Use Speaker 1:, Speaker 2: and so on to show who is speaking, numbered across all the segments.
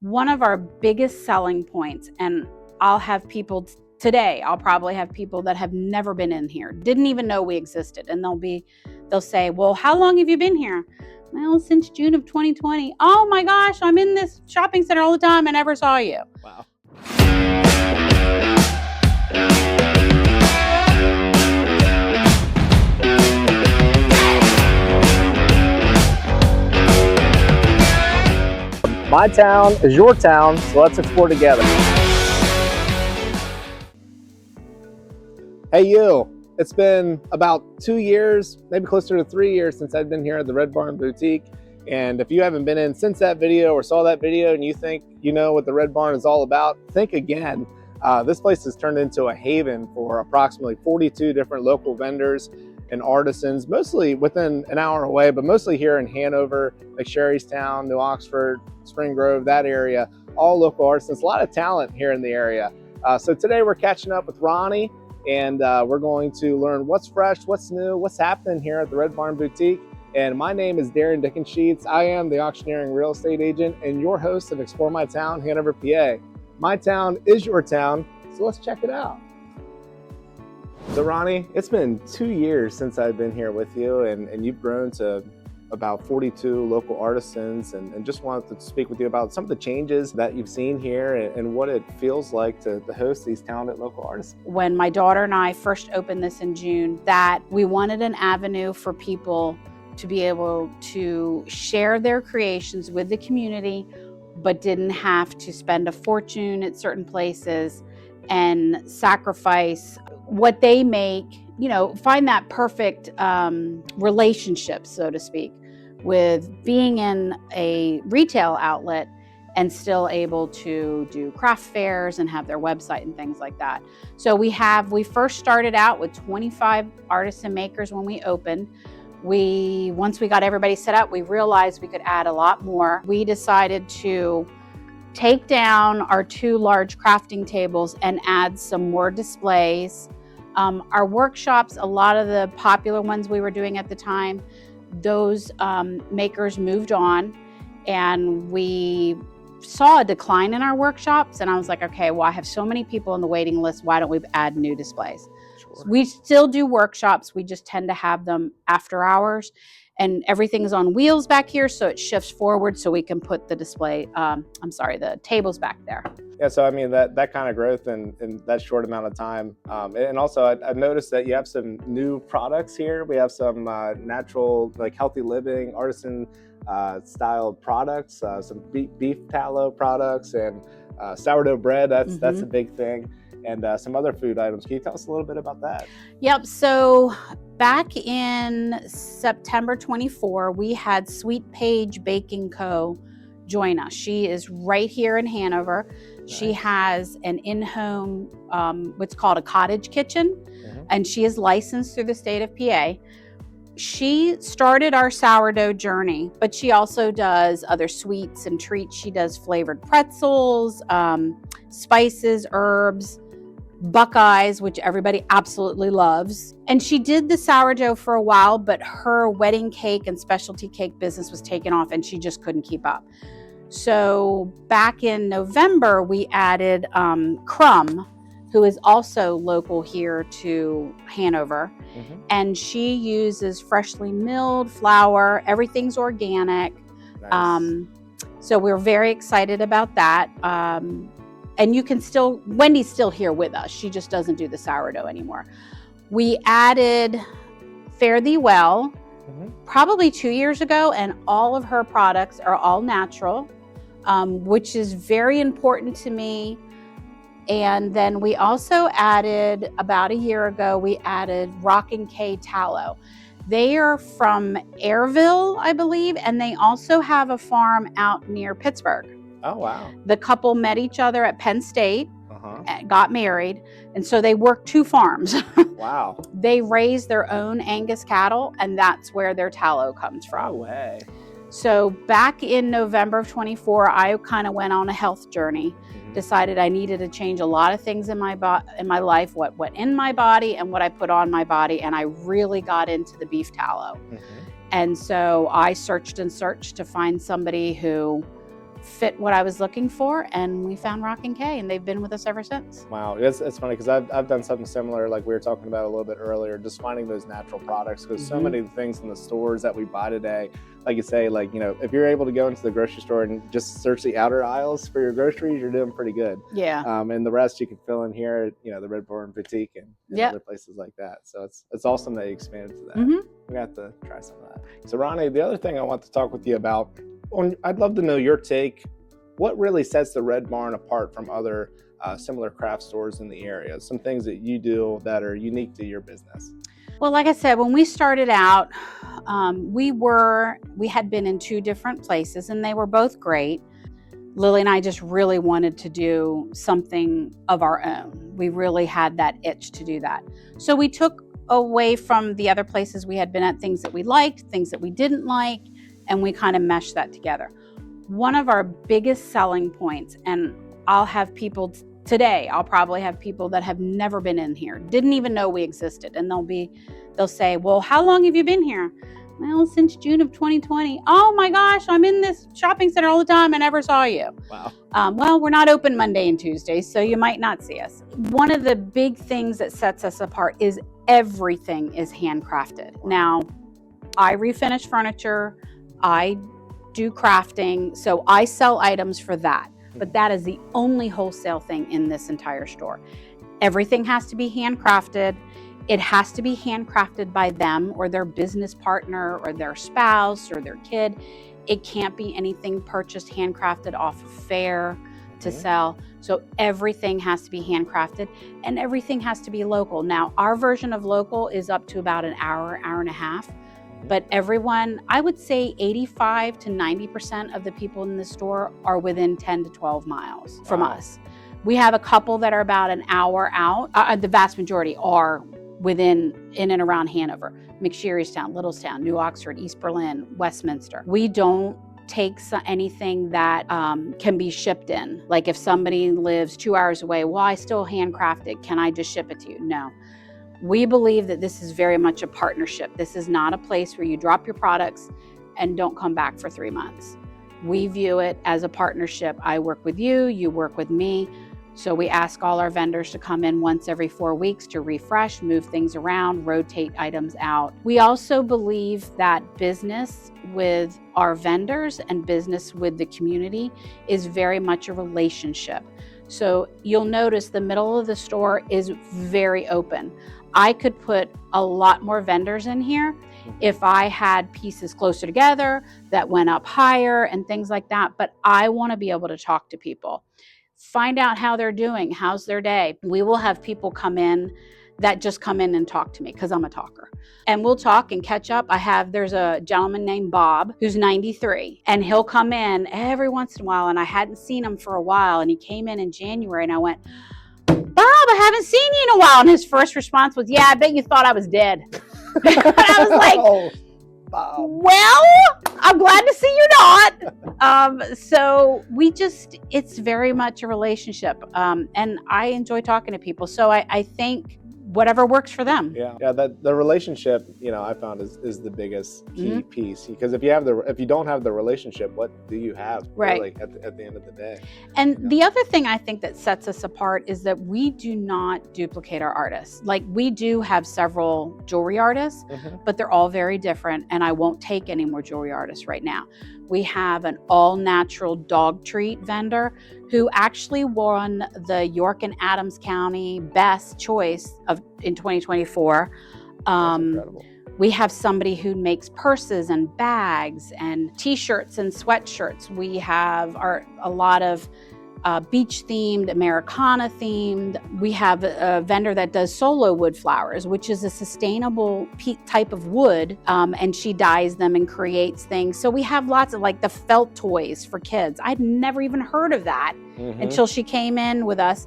Speaker 1: One of our biggest selling points, and I'll have people today, I'll probably have people that have never been in here, didn't even know we existed, and they'll say, well, how long have you been here? Well, since June of 2020. Oh my gosh, I'm in this shopping center all the time. I never saw you.
Speaker 2: Wow. My town is your town, so let's explore together. Hey you, it's been about 2 years, maybe closer to 3 years since I've been here at the Red Barn Boutique. And if you haven't been in since that video or saw that video and you think you know what the Red Barn is all about, think again. This place has turned into a haven for approximately 42 different local vendors and artisans, mostly within an hour away, but mostly here in Hanover, like Sherrystown, New Oxford, Spring Grove, that area, all local artisans, a lot of talent here in the area. So today we're catching up with Ronnie, and we're going to learn what's fresh, what's new, what's happening here at the Red Barn Boutique. And my name is Darren Dickensheets. I am the auctioneering real estate agent and your host of Explore My Town, Hanover, PA. My town is your town, so let's check it out. So Ronnie, it's been 2 years since I've been here with you, and you've grown to about 42 local artisans, and just wanted to speak with you about some of the changes that you've seen here and what it feels like to host these talented local artists.
Speaker 1: When my daughter and I first opened this in June, that we wanted an avenue for people to be able to share their creations with the community, but didn't have to spend a fortune at certain places and sacrifice what they make, find that perfect relationship, so to speak, with being in a retail outlet and still able to do craft fairs and have their website and things like that. So we first started out with 25 artists and makers when we opened. Once we got everybody set up, we realized we could add a lot more. We decided to take down our 2 large crafting tables and add some more displays. Our workshops, a lot of the popular ones we were doing at the time, those makers moved on, and we saw a decline in our workshops. And I was like, okay, well, I have so many people on the waiting list. Why don't we add new displays? Sure. We still do workshops. We just tend to have them after hours, and everything's on wheels back here, so it shifts forward so we can put the the tables back there.
Speaker 2: Yeah, so I mean, that kind of growth in that short amount of time. And also I've noticed that you have some new products here. We have some natural, like healthy living, artisan style products, some beef tallow products, and sourdough bread, that's a big thing. And some other food items. Can you tell us a little bit about that?
Speaker 1: Yep, so back in September 24, we had Sweet Paige Baking Co. join us. She is right here in Hanover. Nice. She has an in-home, what's called a cottage kitchen, and she is licensed through the state of PA. She started our sourdough journey, but she also does other sweets and treats. She does flavored pretzels, spices, herbs, Buckeyes, which everybody absolutely loves. And she did the sourdough for a while, but her wedding cake and specialty cake business was taken off and she just couldn't keep up. So back in November, we added Crumb, who is also local here to Hanover. And she uses freshly milled flour. Everything's organic. Nice. So we're very excited about that. And you can Wendy's still here with us. She just doesn't do the sourdough anymore. We added Fare Thee Well probably 2 years ago, and all of her products are all natural, which is very important to me. And then we also added, about a year ago, we added Rockin' K Tallow. They are from Airville, I believe, and they also have a farm out near Pittsburgh.
Speaker 2: Oh, wow.
Speaker 1: The couple met each other at Penn State, got married, and so they worked 2 farms.
Speaker 2: Wow.
Speaker 1: They raise their own Angus cattle, and that's where their tallow comes from.
Speaker 2: No way.
Speaker 1: So back in November of 24, I kind of went on a health journey, decided I needed to change a lot of things in my life, what went in my body and what I put on my body, and I really got into the beef tallow. And so I searched and searched to find somebody who fit what I was looking for, and we found Rock and Kay, and they've been with us ever since.
Speaker 2: Wow, it's funny because I've done something similar, like we were talking about a little bit earlier, just finding those natural products, because so many things in the stores that we buy today, like you say, like, you know, if you're able to go into the grocery store and just search the outer aisles for your groceries, you're doing pretty good.
Speaker 1: Yeah.
Speaker 2: And the rest you can fill in here at, you know, the Red Barn Boutique and other places like that. So it's awesome that you expanded to that. We got to try some of that. So Ronnie, the other thing I want to talk with you about, I'd love to know your take. What really sets the Red Barn apart from other similar craft stores in the area? Some things that you do that are unique to your business.
Speaker 1: Well, like I said, when we started out, we had been in 2 different places, and they were both great. Lily and I just really wanted to do something of our own. We really had that itch to do that. So we took away from the other places we had been at, things that we liked, things that we didn't like, and we kind of meshed that together. One of our biggest selling points, and I'll have people today, I'll probably have people that have never been in here, didn't even know we existed, and they'll say, well, how long have you been here? Well, since June of 2020. Oh my gosh, I'm in this shopping center all the time. I never saw you.
Speaker 2: Wow.
Speaker 1: Well, we're not open Monday and Tuesdays, so you might not see us. One of the big things that sets us apart is everything is handcrafted. Now, I refinish furniture, I do crafting, so I sell items for that. But that is the only wholesale thing in this entire store. Everything has to be handcrafted. It has to be handcrafted by them or their business partner or their spouse or their kid. It can't be anything purchased handcrafted off of fair to sell. So everything has to be handcrafted, and everything has to be local. Now, our version of local is up to about an hour, hour and a half. But everyone, I would say 85 to 90% of the people in the store are within 10 to 12 miles from us. We have a couple that are about an hour out. The vast majority are in and around Hanover, McSherrystown, Littlestown, New Oxford, East Berlin, Westminster. We don't take anything that can be shipped in. Like if somebody lives 2 hours away, well, I still handcraft it. Can I just ship it to you? No. We believe that this is very much a partnership. This is not a place where you drop your products and don't come back for 3 months. We view it as a partnership. I work with you, you work with me. So we ask all our vendors to come in once every 4 weeks to refresh, move things around, rotate items out. We also believe that business with our vendors and business with the community is very much a relationship. So you'll notice the middle of the store is very open. I could put a lot more vendors in here if I had pieces closer together that went up higher and things like that. But I want to be able to talk to people, find out how they're doing, how's their day. We will have people come in that just come in and talk to me because I'm a talker. And we'll talk and catch up. There's a gentleman named Bob who's 93, and he'll come in every once in a while, and I hadn't seen him for a while, and he came in January, and I went, Bob, I haven't seen you in a while. And his first response was, yeah, I bet you thought I was dead. And I was like, well, I'm glad to see you're not. So it's very much a relationship. And I enjoy talking to people. So I think whatever works for them.
Speaker 2: Yeah, that the relationship, I found is the biggest key piece, because if you don't have the relationship, what do you have really at the end of the day?
Speaker 1: And the other thing I think that sets us apart is that we do not duplicate our artists. Like, we do have several jewelry artists, but they're all very different, and I won't take any more jewelry artists right now. We have an all-natural dog treat vendor who actually won the York and Adams County Best Choice in 2024.
Speaker 2: That's incredible.
Speaker 1: We have somebody who makes purses and bags and t-shirts and sweatshirts. We have a lot of beach themed, Americana themed. We have a vendor that does solo wood flowers, which is a sustainable type of wood, and she dyes them and creates things. So we have lots of, like, the felt toys for kids. I'd never even heard of that until she came in with us.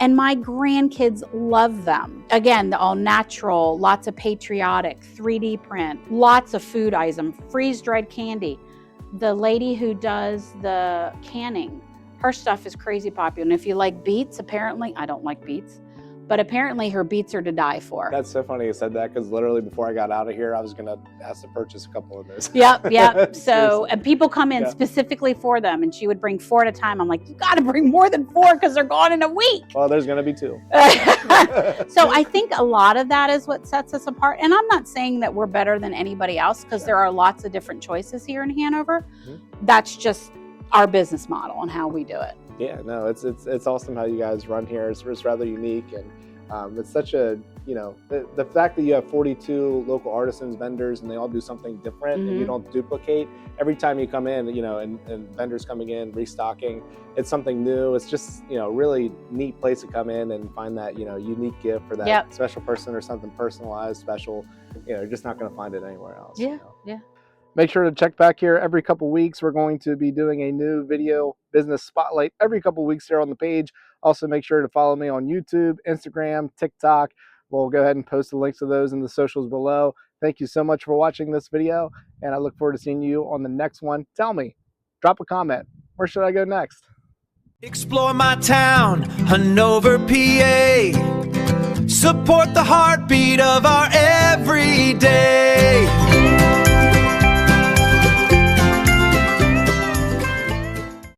Speaker 1: And my grandkids love them. Again, the all natural, lots of patriotic, 3D print, lots of food items, freeze-dried candy. The lady who does the canning, her stuff is crazy popular. And if you like beets, apparently, I don't like beets, but apparently her beets are to die for.
Speaker 2: That's so funny you said that, because literally before I got out of here, I was gonna ask to purchase a couple of those.
Speaker 1: Yep. So, and people come in specifically for them, and she would bring 4 at a time. I'm like, you got to bring more than 4 because they're gone in a week.
Speaker 2: Well, there's gonna be 2.
Speaker 1: So I think a lot of that is what sets us apart. And I'm not saying that we're better than anybody else, because there are lots of different choices here in Hanover. That's just our business model and how we do it.
Speaker 2: Yeah, no, it's awesome how you guys run here. It's rather unique, and it's such a, you know, the fact that you have 42 local artisans, vendors, and they all do something different, and you don't duplicate. Every time you come in, you know, and vendors coming in, restocking, it's something new. It's just, you know, really neat place to come in and find that, you know, unique gift for that special person, or something personalized, special. You know, you're just not going to find it anywhere else.
Speaker 1: Yeah,
Speaker 2: you know?
Speaker 1: yeah.
Speaker 2: Make sure to check back here every couple weeks. We're going to be doing a new video business spotlight every couple weeks here on the page. Also, make sure to follow me on YouTube, Instagram, TikTok. We'll go ahead and post the links to those in the socials below. Thank you so much for watching this video, and I look forward to seeing you on the next one. Tell me, drop a comment. Where should I go next?
Speaker 3: Explore my town, Hanover, PA. Support the heartbeat of our